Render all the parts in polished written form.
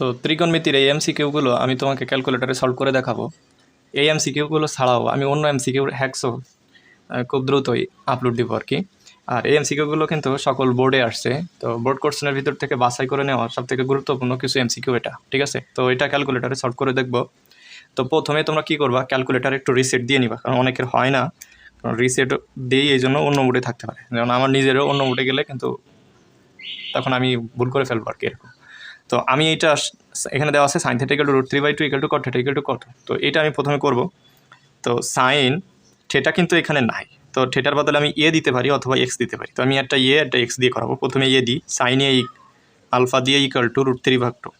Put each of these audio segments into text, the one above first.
তো ত্রিকোণমিতির এই এমসিকিউগুলো আমি তোমাকে ক্যালকুলেটরে সলভ করে দেখাবো। এই এমসিকিউগুলো ছাড়াও আমি অন্য এমসিকিউর হ্যাকসও খুব দ্রুতই আপলোড দিব আর কি। আর এই এমসিকিউগুলো কিন্তু সকল বোর্ডে আসছে, তো বোর্ড কোশ্চেনের ভিতর থেকে বাছাই করে নেওয়া সবথেকে গুরুত্বপূর্ণ কিছু এমসিকিউ এটা, ঠিক আছে? তো এটা ক্যালকুলেটরে সলভ করে দেখবো। তো প্রথমে তোমরা কী করবা, ক্যালকুলেটার একটু রিসেট দিয়ে নিবা, কারণ অনেকের হয় না, কারণ রিসেট দিই এই জন্য অন্য মোডে থাকতে পারে। যেমন আমার নিজেরও অন্য মোডে গেলে কিন্তু তখন আমি ভুল করে ফেলবো আর কি এরকম। তো আমি এইটা এখানে দেওয়া আছে sin θ = √3/2 = cot θ = কত। তো এটা আমি প্রথমে করব। তো সাইন থিটা কিন্তু এখানে নাই, তো থিটার বদলে আমি এ দিতে পারি অথবা এক্স দিতে পারি। তো আমি একটা এ একটা এক্স দিয়ে করাবো। প্রথমে এ দিই, সাইন এ আলফা দিয়ে = √3/2।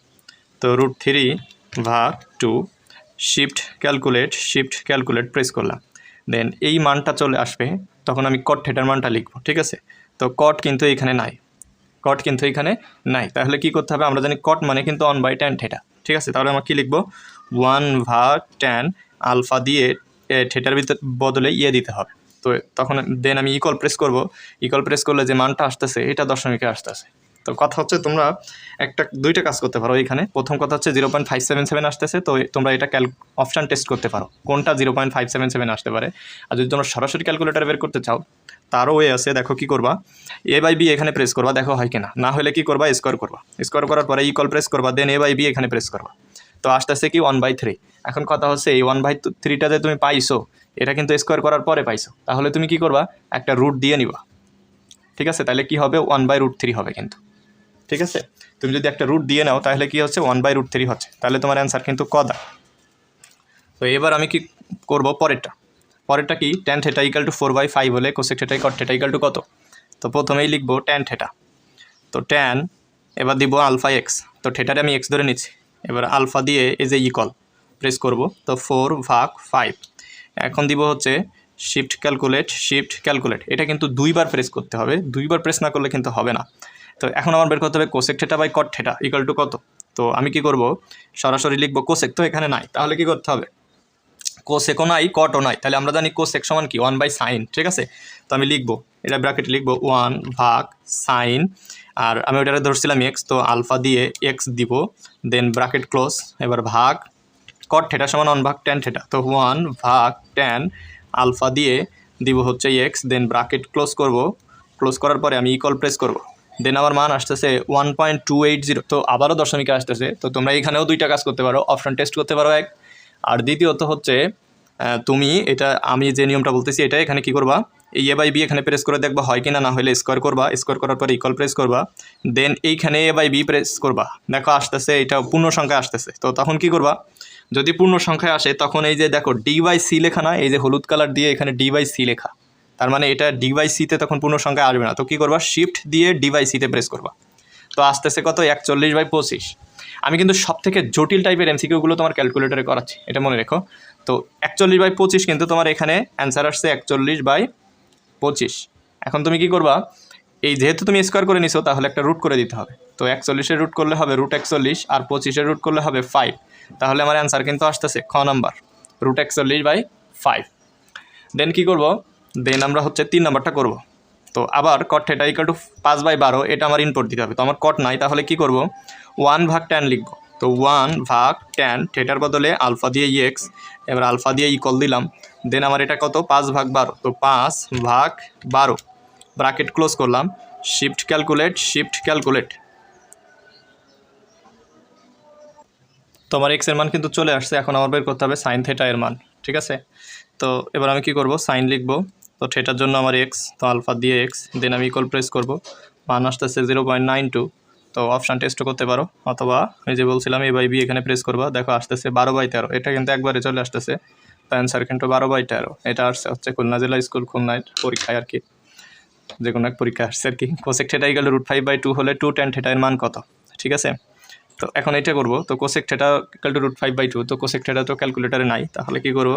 তো √3/2 শিফট ক্যালকুলেট প্রেস করলাম, দেন এই মানটা চলে আসবে, তখন আমি কট থিটার মানটা লিখবো, ঠিক আছে? তো কট কিন্তু এখানে নাই, তাহলে কি করতে হবে? আমরা জানি কট মানে কিন্তু 1/tan থিটা, ঠিক আছে? তাহলে আমরা কী লিখবো? 1/tan আলফা দিয়ে থিটার বদলে ইয়ে দিতে হবে। তো তখন দেন আমি ইকুয়াল প্রেস করলে যে মানটা আসতেছে এটা দশমিকে আসতেছে। তো কথা হচ্ছে তোমরা দুইটা কাজ করতে পারো এখানে। প্রথম কথা হচ্ছে 0.577 আসতেছে, তো তোমরা এটা অপশান টেস্ট করতে পারো কোনটা 0.577 আসতে পারে। আর যদি তোমরা সরাসরি ক্যালকুলেটার বের করতে চাও তারও ওয়ে আছে। দেখো কি করবা, a/b এখানে প্রেস করবা, দেখো হয় কিনা। না হলে কি করবা, স্কোয়ার করার পরে ইকুয়াল প্রেস করবা, দেন a/b এখানে প্রেস করবা। তো আসতেছে কি 1/3। এখন কথা হচ্ছে এই 1/3টাতে তুমি পাইছো, এটা কিন্তু স্কোয়ার করার পরে পাইছো, তাহলে তুমি কি করবা, একটা রুট দিয়ে নিবা, ঠিক আছে? তাহলে কি হবে, 1/√3 হবে কিন্তু, ঠিক আছে? তুমি যদি একটা রুট দিয়ে নাও তাহলে কি হচ্ছে, 1/√3 হচ্ছে, তাহলে তোমার অ্যান্সার কিন্তু কদা। তো এবার আমি কি করব, পরেরটা কি, tan θ = 4/5 হলে cosec θ cot θ = কত? তো প্রথমেই লিখবো tan θ। তো tan এবার দিব আলফা এক্স, তো থিটারে আমি এক্স ধরে নিচ্ছি। এবার আলফা দিয়ে এই যে ইকুয়াল প্রেস করব, তো 4/5। এখন দিব হচ্ছে শিফট ক্যালকুলেট। এটা কিন্তু দুইবার প্রেস করতে হবে, দুইবার প্রেস না করলে কিন্তু হবে না। তো এখন আমার বের করতে হবে cosec θ / cot θ = কত। তো আমি কি করব, সরাসরি লিখবো কোসেক, তো এখানে নাই, তাহলে কি করতে হবে, কোসেকও নাই কটও নাই, তাহলে আমরা জানি কোসেক সমান কি 1/sin, ঠিক আছে? তো আমি লিখবো, এটা ব্র্যাকেটে লিখবো 1/sin, আর আমি ওইটারে ধরছিলাম এক্স, তো আলফা দিয়ে এক্স দিব, দেন ব্র্যাকেট ক্লোজ, এবার ভাগ কট থিটা সমান 1/tan θ, তো 1/tan আলফা দিয়ে দিব হচ্ছে এক্স, দেন ব্র্যাকেট ক্লোজ করার পরে আমি ইকুয়াল প্রেস করব, দেন আমার মান আসতেছে 1.280। তো আবারও দশমিকে আসতেছে। তো তোমরা এখানেও দুইটা কাজ করতে পারো, অপশন টেস্ট করতে পারো এক, আর দ্বিতীয়ত হচ্ছে তুমি এটা আমি যে নিয়মটা বলতেছি এটা এখানে কি করবা, এই a/b এখানে প্রেস করে দেখবা হয় কিনা, না হলে স্কোয়ার করার পরে ইকুয়াল প্রেস করবা, দেন এইখানে a/b প্রেস করবা, দেখো আসতেছে, এটা পূর্ণ সংখ্যা আসতেছে। তো তখন কি করবা, যদি পূর্ণ সংখ্যায় আসে তখন এই যে দেখো d/c লেখা না, এই যে হলুদ কালার দিয়ে এখানে d/c লেখা, তার মানে এটা d/c-তে তখন পূর্ণ সংখ্যায় আসবে না। তো কী করবা, শিফট দিয়ে d/c-তে প্রেস করবা। তো আসতেছে কত, 41/25। আমি কিন্তু সবথেকে জটিল টাইপের এমসিকিউগুলো তোমার ক্যালকুলেটরে করাচ্ছি, এটা মনে রেখো। তো 41/25 কিন্তু তোমার এখানে অ্যান্সার আসছে 41/25। এখন তুমি কি করবা, এই যেহেতু তুমি স্কোয়ার করে নিছো তাহলে একটা রুট করে দিতে হবে। তো 41-এর রুট করলে হবে √41, আর 25-এর রুট করলে হবে 5। তাহলে আমার অ্যান্সার কিন্তু আসতেছে খ নাম্বার, √41/5। দেন কি করব, দেন আমরা হচ্ছে 3 নাম্বারটা করব। তো আবার cot θ = 5/12, এটা আমার ইনপুট দিতে হবে। তো আমার কট নাই, তাহলে কি করব, 1/tan লিখব। তো 1/tan থিটার বদলে আলফা দিয়ে এক্স, এবার আলফা দিয়ে ইকুয়াল দিলাম, দেন আমার এটা কত, 5/12। তো 5/12 ব্র্যাকেট ক্লোজ করলাম, শিফট ক্যালকুলেট। তো আমার এক্সের মান কিন্তু চলে আসছে। এখন আমার বের করতে হবে sin θ এর মান, ঠিক আছে? তো এবার আমি কি করব, সাইন লিখব। তো থিটার জন্য আমার এক্স, তো আলফা দিয়ে এক্স, দেন আমি ইকুয়াল প্রেস করব, মান আসতেছে 0.92। তো অপশান টেস্টও করতে পারো, অথবা এই যে বলছিলাম a/b এখানে প্রেস করবা, দেখো আসতেছে 12/13। এটা কিন্তু একবারে চলে আসতেছে, তো অ্যান্সার কিন্তু 12/13। এটা আসছে হচ্ছে খুলনা জেলা স্কুল, খুলনায় পরীক্ষায় আর কি, যে কোনো এক পরীক্ষা আসছে আর কি। cosec θ = √5/2 হলে 2tan θ এর মান কত, ঠিক আছে? তো এখন এটা করব, তো cosec θ = √5/2, তো cosec θ তো ক্যালকুলেটারে নাই, তাহলে কি করব,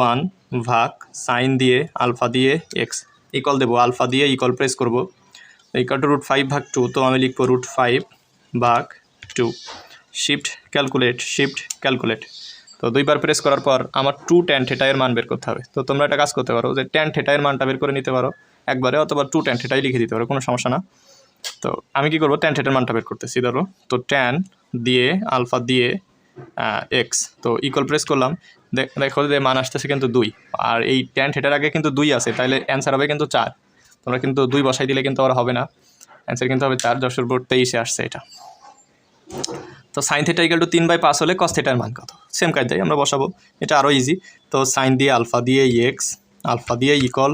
1/sin দিয়ে আলফা দিয়ে এক্স ইকুয়াল দেবো, আলফা দিয়ে ইকুয়াল প্রেস করব, √5/2, তো আমি লিখবো √5/2 শিফট ক্যালকুলেট। তো দুইবার প্রেস করার পর আমার 2tan θ এর মান বের করতে হবে। তো তোমরা একটা কাজ করতে পারো, যে tan θ এর মানটা বের করে নিতে পারো একবারে, অথবা 2tan θ লিখে দিতে পারো, কোনো সমস্যা না। তো আমি কি করবো, ট্যান থিটার মানটা বের করতেছি ধরো। তো ট্যান দিয়ে আলফা দিয়ে এক্স, তো ইকুয়াল প্রেস করলাম, দেখো যে মান আসতেছে কিন্তু 2, আর এই ট্যান থিটার আগে কিন্তু 2 আছে, তাহলে অ্যান্সার হবে কিন্তু 4। তোমরা কিন্তু 2 বসাই দিলে কিন্তু আর হবে না, অ্যান্সার কিন্তু হবে 4, 10/23 আসছে এটা। তো সাইন থিটা ইকুয়াল টু 3/5 হলে কস থিটার মান কত, সেম কায়দায় আমরা বসাবো, এটা আরও ইজি। তো সাইন দিয়ে আলফা দিয়ে এক্স, আলফা দিয়ে ইকুয়াল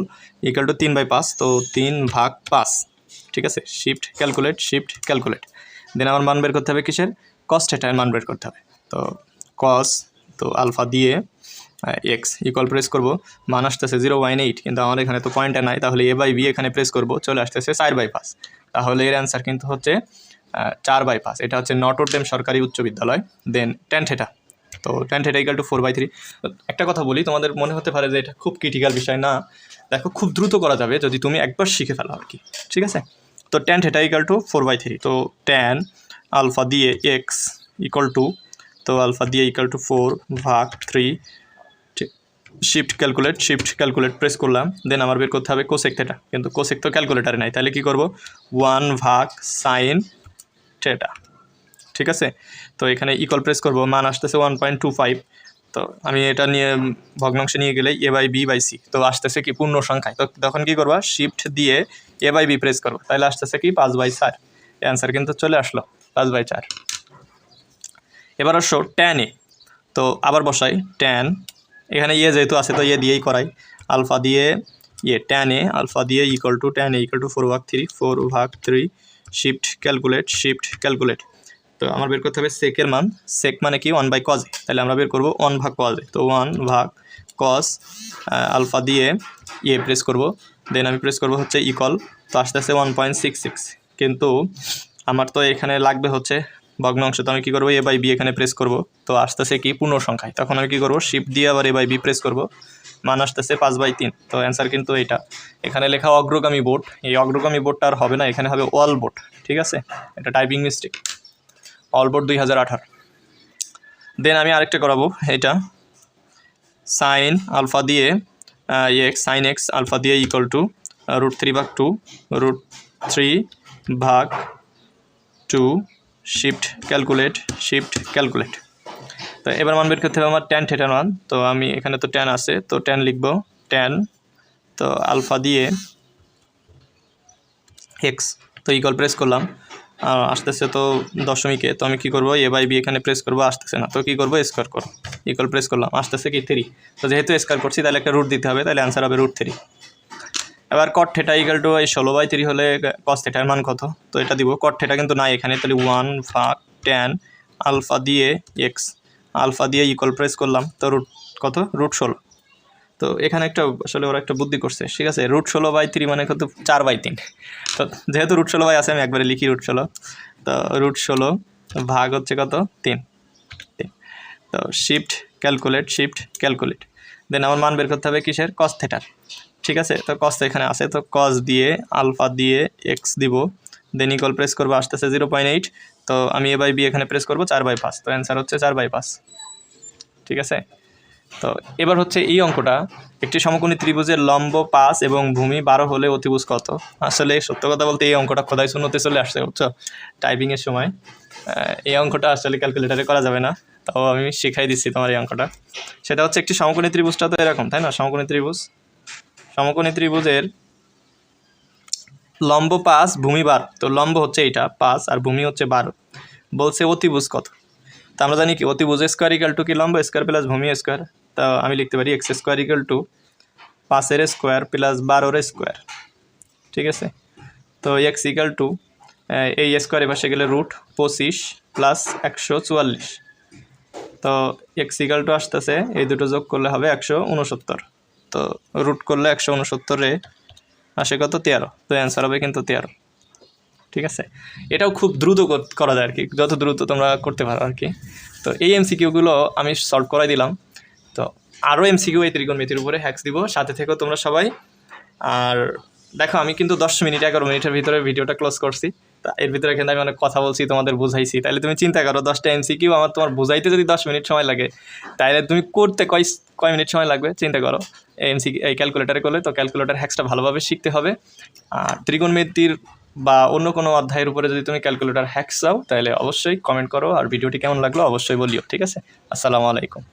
টু 3/5, তো 3/5, ঠিক আছে। শিফট ক্যালকুলেট, দেন আমার মান বের করতে হবে কিসের, কস থিটার মান বের করতে হবে। তো কস, তো আলফা দিয়ে এক্স ইকুয়াল প্রেস করবো, মান আসতেছে 0.8, কিন্তু আমার এখানে তো পয়েন্টটা নাই, তাহলে a/b এখানে প্রেস করবো, চলে আসতেছে 4/5, তাহলে এর অ্যান্সার কিন্তু হচ্ছে 4/5। এটা হচ্ছে নটরডেম সরকারি উচ্চ বিদ্যালয়। দেন ট্যান থিটা, তো ট্যান থিটা ইকুয়াল টু 4/3। একটা কথা বলি, তোমাদের মনে হতে পারে যে এটা খুব ক্রিটিক্যাল বিষয়, না দেখো খুব দ্রুত করা যাবে যদি তুমি একবার শিখে ফেলো আর কি, ঠিক আছে। তো ট্যান থিটা ইকুয়াল টু 4/3, তো ট্যান আলফা দিয়ে এক্স ইকুয়াল টু, তো আলফা দিয়ে equal to 4/3, shift calculate press করলাম, দেন আমার বের করতে হবে কোসেক থিটা, কিন্তু কোসেক তো ক্যালকুলেটারে নাই, তাহলে কী করবো, 1/sin থিটা, ঠিক আছে। তো এখানে ইকুয়াল প্রেস করবো, মান আসতেছে 1.25, তো আমি এটা নিয়ে ভগ্নাংশে নিয়ে গেলে a/b/c, তো আসতেছে কি পূর্ণ সংখ্যায়, তো তখন কী করবা, শিফট দিয়ে a/b প্রেস করবো, তাহলে আসতেছে কি 5/4, অ্যান্সার কিন্তু চলে আসলো 5/4। এবার আসো ট্যান এ, তো আবার বসাই ট্যান, এখানে যেহেতু আছে তো দিয়েই করাই, আলফা দিয়ে ট্যান এ আলফা দিয়ে ইকুয়াল টু 4/3, শিফট ক্যালকুলেট, তো আমার বের করতে হবে সেকের মান, সেক মানে কি 1/cos, তাহলে আমরা বের করবো 1/cos, তো 1/cos আলফা দিয়ে প্রেস করব, দেন আমি প্রেস করব হচ্ছে ইকুয়াল, তো আস্তে আস্তে 1.66, কিন্তু আমার তো এখানে লাগবে হচ্ছে ভগ্নাংশ, তো আমি কী করবো, a/b এখানে প্রেস করব, তো আসতেছে কি পূর্ণ সংখ্যায়, তখন আমি কী করবো, শিফট দিয়ে আবার a/b প্রেস করব, মান আসতেছে 5/3, তো অ্যান্সার কিন্তু এইটা। এখানে লেখা অগ্রগামী বোর্ড, এই অগ্রগামী বোর্ডটা আর হবে না, এখানে হবে অল বোর্ড, ঠিক আছে, এটা টাইপিং মিস্টেক, অল বোর্ড 2018। দেন আমি আরেকটা করাবো, এটা সাইন আলফা দিয়ে সাইন এক্স আলফা দিয়ে ইকুয়াল টু √3/2, √3/2, শিফট ক্যালকুলেট, তো এবার মান বের করতে হবে আমার ট্যান থিটার মান, তো আমি এখানে তো ট্যান আছে, তো ট্যান লিখবো, ট্যান, তো আলফা দিয়ে এক্স, তো ইকুয়াল প্রেস করলাম, আসতেছে তো দশমিকে, তো আমি কী করবো, a/b এখানে প্রেস করবো, আসতেছে না, তো কী করবো, স্কোয়ার করো, ইকুয়াল প্রেস করলাম, আসতেছে কি 3, তো যেহেতু স্কোয়ার করছি তাহলে একটা রুট দিতে হবে, তাহলে অ্যান্সার হবে √3। এবার কট থিটা ইকুয়াল টু এই 16/3 হলে কস থিটার মান কত, তো এটা দিব, কট থিটা কিন্তু নাই এখানে, তাহলে 1/tan আলফা দিয়ে এক্স, আলফা দিয়ে ইকুয়াল প্রেস করলাম, তো রুট কত, √16, তো এখানে একটা আসলে ওরা একটা বুদ্ধি করছে, ঠিক আছে, √16/3 মানে কত, 4/3, তো যেহেতু √16 আছে আমি একবারে লিখি √16, তো √16 ভাগ হচ্ছে কত, 3, তো শিফট ক্যালকুলেট, দেন আমার মান বের করতে হবে কিসের, কস থিটার, ঠিক আছে। তো কস তো এখানে আছে, তো কস দিয়ে আলফা দিয়ে এক্স দিব, দেন ইকুয়াল প্রেস করবো, আসতেছে 0.8, তো আমি a/b এখানে প্রেস করবো 4/5, তো অ্যান্সার হচ্ছে 4/5, ঠিক আছে। তো এবার হচ্ছে এই অঙ্কটা, একটি সমকোণী ত্রিভুজের লম্ব 5 এবং ভূমি 12 হলে অতিভুজ কত। আসলে সত্য কথা বলতে এই অঙ্কটা খোদাই শূন্যতে চলে আসছে, বুঝছো, টাইপিংয়ের সময় এই অঙ্কটা আসলে ক্যালকুলেটারে করা যাবে না, তাও আমি শিখাই দিচ্ছি তোমার এই অঙ্কটা। সেটা হচ্ছে একটি সমকোণী ত্রিভুজটা তো এরকম, তাই না, সমকোণী ত্রিভুজের লম্ব 5 ভূমি 12, তো লম্ব হচ্ছে এইটা 5 আর ভূমি হচ্ছে 12, বলছে অতিভুজ কত। তো আমরা জানি কি অতিভুজ স্কোয়ার ইকুয়াল টু কি লম্ব স্কোয়ার প্লাস ভূমি স্কোয়ার, তা আমি লিখতে পারি x স্কোয়ার ইকুয়াল টু 5-এর স্কোয়ার প্লাস 12-এর স্কোয়ার, ঠিক আছে। তো x ইকুয়াল টু এই স্কোয়ারের পাশে গেলে √25 প্লাস 144, তো x ইকুয়াল টু আসতেছে এই দুটো যোগ করলে হবে 169, তো রুট করলে 169-এ আসে কত, 13, তো অ্যান্সার হবে কিন্তু 13, ঠিক আছে। এটাও খুব দ্রুত করা যায় আর কি, যত দ্রুত তোমরা করতে পারো আর কি। তো এই এমসিকিউগুলো আমি সলভ করাই দিলাম, তো আরও এমসিকিউ এই ত্রিকোণমিতির উপরে হ্যাক্স দিব, সাথে থেকেও তোমরা সবাই। আর দেখো আমি কিন্তু 10 মিনিট 11 মিনিটের ভিতরে ভিডিওটা ক্লোজ করছি, তা এর ভিতরে কিন্তু আমি অনেক কথা বলছি, তোমাদের বুঝাইছি, তাহলে তুমি চিন্তা করো 10টা এমসিকিউ আমার তোমার বুঝাইতে যদি 10 মিনিট সময় লাগে, তাহলে তুমি করতে কয় মিনিট সময় লাগবে চিন্তা করো। এই ক্যালকুলেটারে করলে, তো ক্যালকুলেটার হ্যাক্সটা ভালোভাবে শিখতে হবে। আর ত্রিকোণমিতির বা অন্য কোনো অধ্যায়ের উপরে যদি তুমি ক্যালকুলেটর হ্যাক চাও তাহলে অবশ্যই কমেন্ট করো, আর ভিডিওটি কেমন লাগলো অবশ্যই বলিও। ঠিক আছে, আসসালামু আলাইকুম।